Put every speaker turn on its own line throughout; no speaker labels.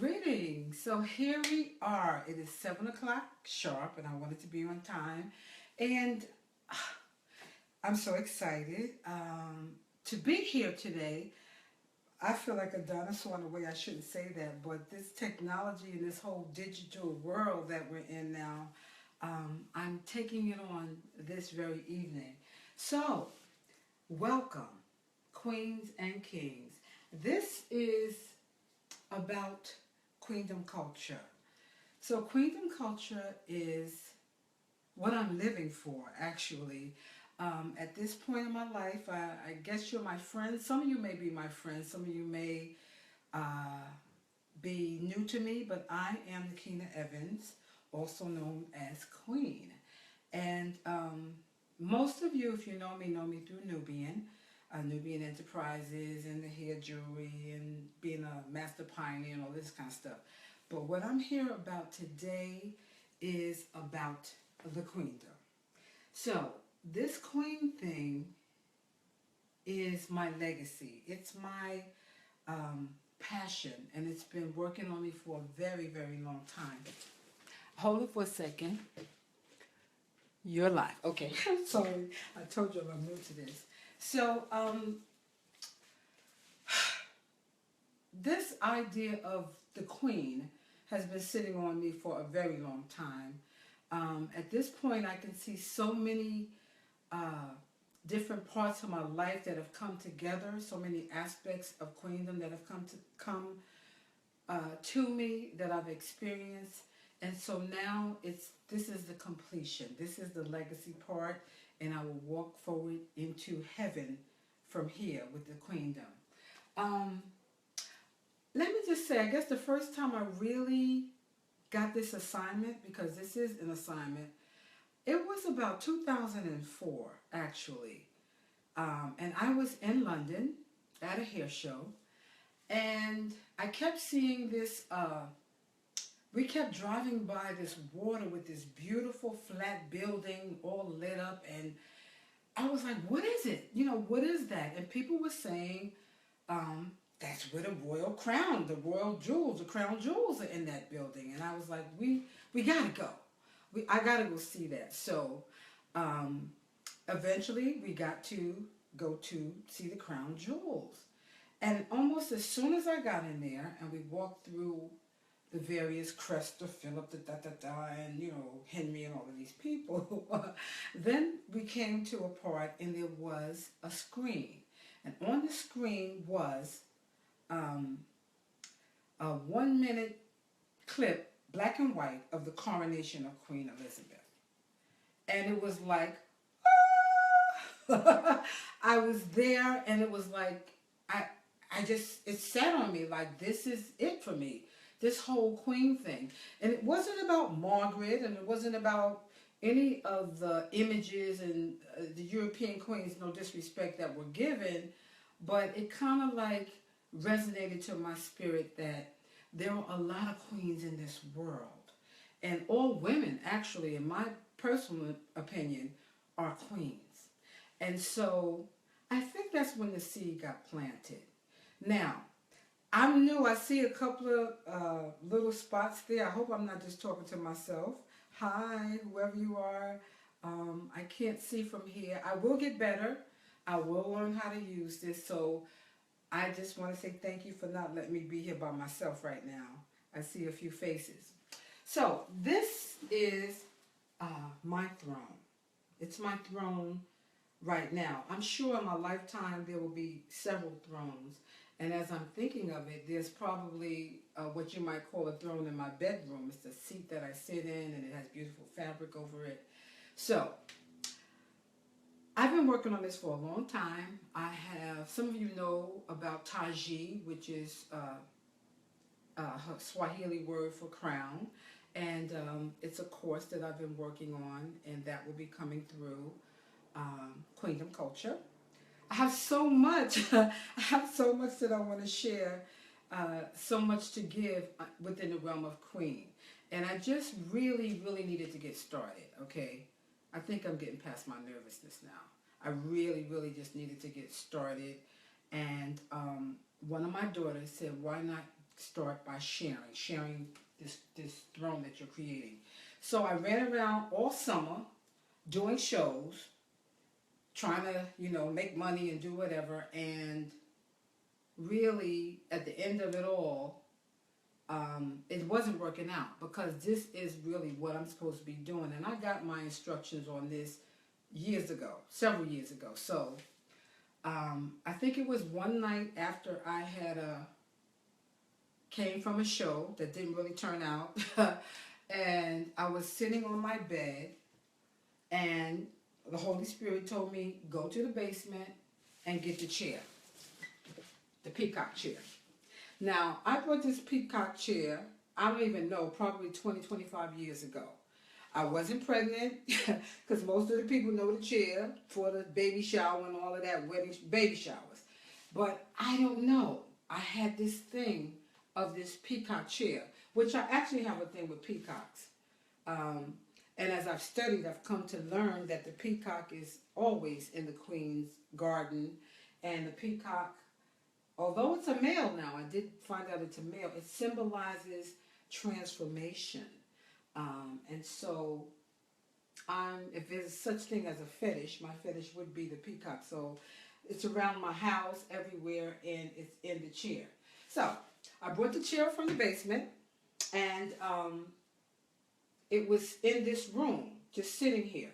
Greetings. So here we are. It is 7 o'clock sharp, and I wanted to be on time. And I'm so excited to be here today. I feel like a dinosaur in a way I shouldn't say that, but this technology and this whole digital world that we're in now, I'm taking it on this very evening. So, welcome, Queens and Kings. This is about Queendom culture. So Queendom culture is what I'm living for, actually. At this point in my life, I guess you're my friend. Some of you may be my friends. Some of you may uh, be new to me, but I am Nakina Evans, also known as Queen. And most of you, if you know me through Nubian Enterprises and the hair jewelry and being a master pioneer and all this kind of stuff. But what I'm here about today is about the queendom. So this queen thing is my legacy. It's my passion, and it's been working on me for a very, very long time. Hold it for a second. You're live. Okay. Sorry. I told you I'm new to this. So, this idea of the queen has been sitting on me for a very long time. At this point, I can see so many different parts of my life that have come together, so many aspects of queendom that have come to me that I've experienced. And so now this is the completion. This is the legacy part, and I will walk forward into heaven from here with the queendom. Um, Let me just say, I guess the first time I really got this assignment, because this is an assignment, it was about 2004, actually. And I was in London at a hair show, and I kept seeing this, we kept driving by this water with this beautiful flat building all lit up, and I was like, what is it? What is that? And people were saying, that's where the royal crown, the royal jewels, the crown jewels are in that building. And I was like, we gotta go. I gotta go see that. So um, eventually we got to go to see the crown jewels. And almost as soon as I got in there and we walked through the various Cresta, Philip, and Henry and all of these people, then we came to a part and there was a screen. And on the screen was um, a 1 minute clip, black and white, of the coronation of Queen Elizabeth. And it was like, ah! I was there, and it was like, it sat on me like, this is it for me. This whole queen thing. And it wasn't about Margaret, and it wasn't about any of the images and the European queens, no disrespect, that were given, but it kind of like resonated to my spirit that there are a lot of queens in this world. And all women, actually, in my personal opinion, are queens. And so I think that's when the seed got planted. Now, I'm new. I see a couple of little spots there. I hope I'm not just talking to myself. Hi, whoever you are. I can't see from here. I will get better. I will learn how to use this. So I just want to say thank you for not letting me be here by myself right now. I see a few faces. So this is my throne. It's my throne right now. I'm sure in my lifetime there will be several thrones. And as I'm thinking of it, there's probably what you might call a throne in my bedroom. It's the seat that I sit in, and it has beautiful fabric over it. So I've been working on this for a long time. Some of you know about Taji, which is a Swahili word for crown. And it's a course that I've been working on, and that will be coming through Queendom Culture. I have so much. I have so much that I want to share, so much to give within the realm of Queen. And I just really, really needed to get started, okay? I think I'm getting past my nervousness now. I really, really just needed to get started. And one of my daughters said, why not start by sharing this throne that you're creating. So I ran around all summer doing shows, trying to, make money and do whatever. And really, at the end of it all, it wasn't working out because this is really what I'm supposed to be doing. And I got my instructions on this several years ago. So I think it was one night after I had came from a show that didn't really turn out. And I was sitting on my bed, and the Holy Spirit told me, go to the basement and get the chair, the peacock chair. Now, I bought this peacock chair, I don't even know, probably 20, 25 years ago. I wasn't pregnant, because most of the people know the chair for the baby shower and all of that, baby showers. But I don't know. I had this thing of this peacock chair, which I actually have a thing with peacocks. And as I've studied, I've come to learn that the peacock is always in the queen's garden. And the peacock, although it's a male now, I did find out it's a male, it symbolizes transformation. And so, if there's such thing as a fetish, my fetish would be the peacock. So it's around my house, everywhere, and it's in the chair. So I brought the chair from the basement, and it was in this room, just sitting here.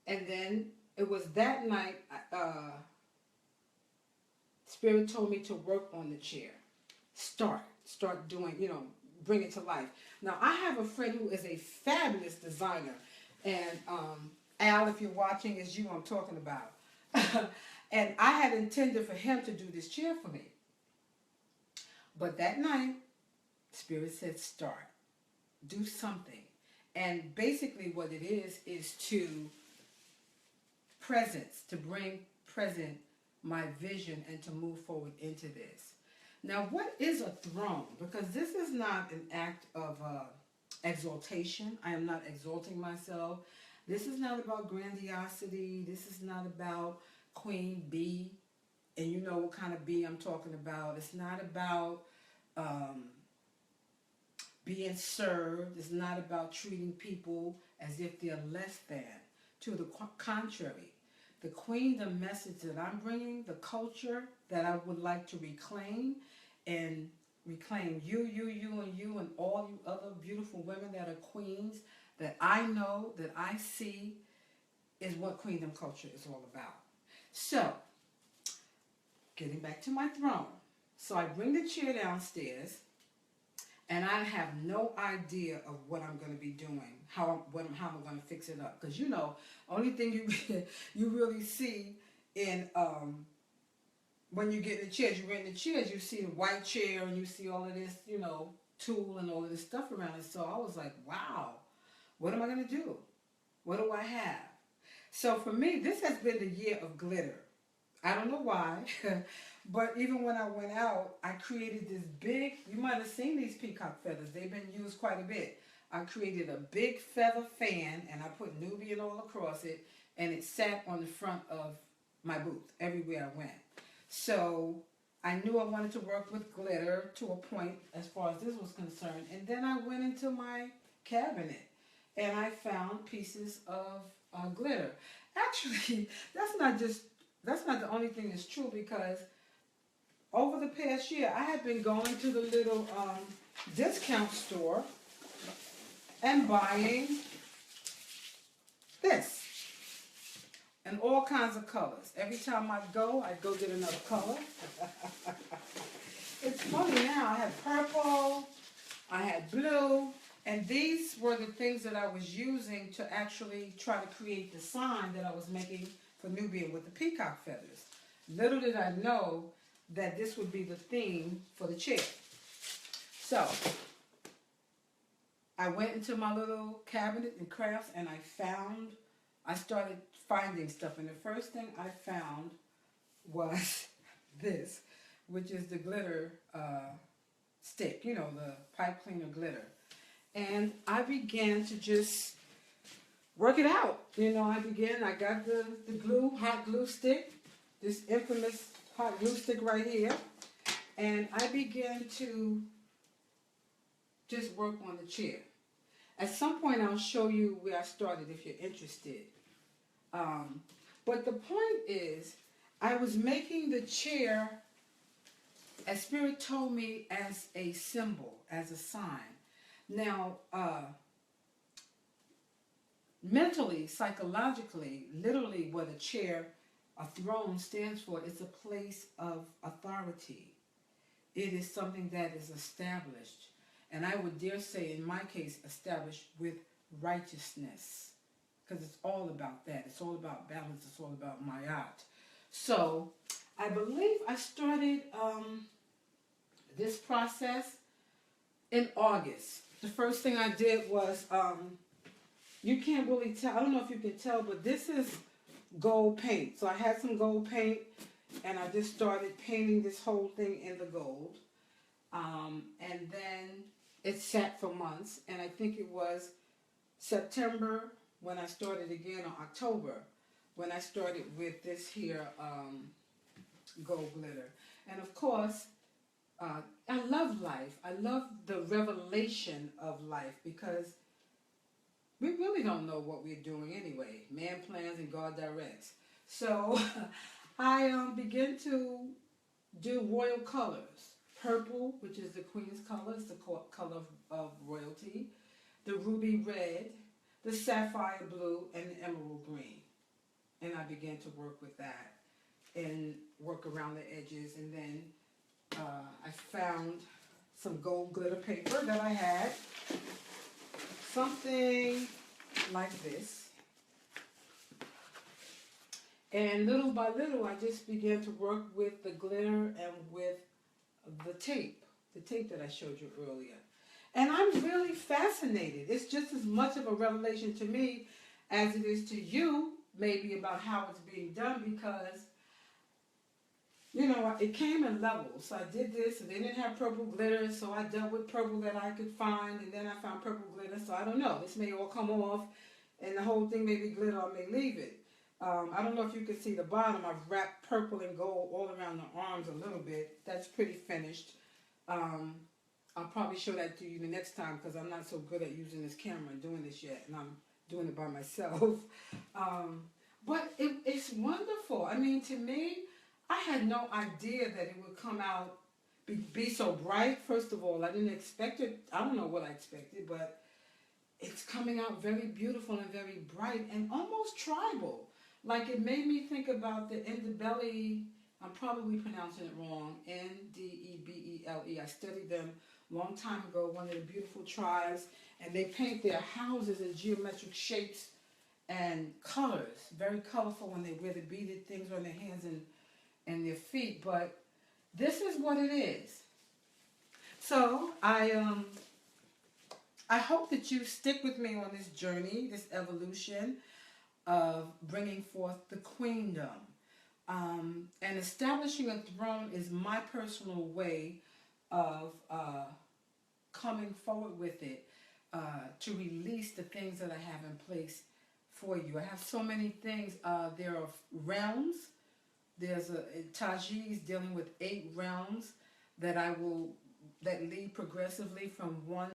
And then it was that night, Spirit told me to work on the chair. Start doing, bring it to life. Now, I have a friend who is a fabulous designer. And Al, if you're watching, is you I'm talking about. And I had intended for him to do this chair for me. But that night, Spirit said, start. Do something. And basically what it is to bring present my vision and to move forward into this. Now, what is a throne? Because this is not an act of exaltation. I am not exalting myself. This is not about grandiosity. This is not about Queen Bee. And you know what kind of bee I'm talking about. It's not about being served. It's not about treating people as if they're less than. To the contrary, the Queendom message that I'm bringing, the culture that I would like to reclaim, and reclaim you, and all you other beautiful women that are queens that I know, that I see, is what Queendom culture is all about. So, getting back to my throne. So I bring the chair downstairs, and I have no idea of what I'm going to be doing, how I'm going to fix it up. Because, only thing you really see in when you get in the chairs, you rent the chairs, you see the white chair and you see all of this, tool and all of this stuff around it. So I was like, wow, what am I going to do? What do I have? So for me, this has been the year of glitter. I don't know why, but even when I went out, I created this big, you might have seen these peacock feathers. They've been used quite a bit. I created a big feather fan, and I put Nubian all across it, and it sat on the front of my booth everywhere I went. So I knew I wanted to work with glitter to a point as far as this was concerned. And then I went into my cabinet, and I found pieces of glitter. Actually, that's not the only thing that's true, because over the past year, I had been going to the little discount store and buying this in all kinds of colors. Every time I go get another color. It's funny now. I had purple, I had blue, and these were the things that I was using to actually try to create the sign that I was making for Nubian with the peacock feathers. Little did I know that this would be the theme for the chair. So, I went into my little cabinet and crafts, and I started finding stuff. And the first thing I found was this, which is the glitter stick, the pipe cleaner glitter. And I began to just work it out. I got the hot glue stick, this infamous hot glue stick right here. And I began to just work on the chair. At some point, I'll show you where I started if you're interested. Um, but the point is, I was making the chair, as Spirit told me, as a symbol, as a sign. Now, mentally, psychologically, literally, what a chair, a throne stands for, is a place of authority. It is something that is established. And I would dare say, in my case, established with righteousness. Because it's all about that. It's all about balance. It's all about mayat. So, I believe I started this process in August. The first thing I did was, you can't really tell, I don't know if you can tell, but this is gold paint. So I had some gold paint, and I just started painting this whole thing in the gold. And then it sat for months, and I think it was September when I started again, or October when I started with this here gold glitter. And of course, I love life. I love the revelation of life, because we really don't know what we're doing anyway. Man plans and God directs. So I began to do royal colors. Purple, which is the Queen's color, is the color of royalty. The ruby red, the sapphire blue, and the emerald green. And I began to work with that and work around the edges. And then I found some gold glitter paper that I had. Something like this. And little by little, I just began to work with the glitter and with the tape that I showed you earlier. And I'm really fascinated. It's just as much of a revelation to me as it is to you, maybe, about how it's being done, because, you know, it came in levels. So I did this, and they didn't have purple glitter, so I dealt with purple that I could find, and then I found purple glitter, so I don't know. This may all come off, and the whole thing may be glitter, or I may leave it. I don't know if you can see the bottom. I've wrapped purple and gold all around the arms a little bit. That's pretty finished. I'll probably show that to you the next time, because I'm not so good at using this camera and doing this yet, and I'm doing it by myself. But it's wonderful. I mean, to me, I had no idea that it would come out, be so bright. First of all, I didn't expect it. I don't know what I expected, but it's coming out very beautiful and very bright and almost tribal. Like, it made me think about the Ndebele. I'm probably pronouncing it wrong. Ndebele. I studied them a long time ago, one of the beautiful tribes, and they paint their houses in geometric shapes and colors. Very colorful when they wear the beaded things on their hands and their feet. But this is what it is. So I hope that you stick with me on this journey, this evolution of bringing forth the queendom. And establishing a throne is my personal way of coming forward with it, to release the things that I have in place for you. I have so many things. There are realms. There's a Taji's dealing with 8 realms that lead progressively from one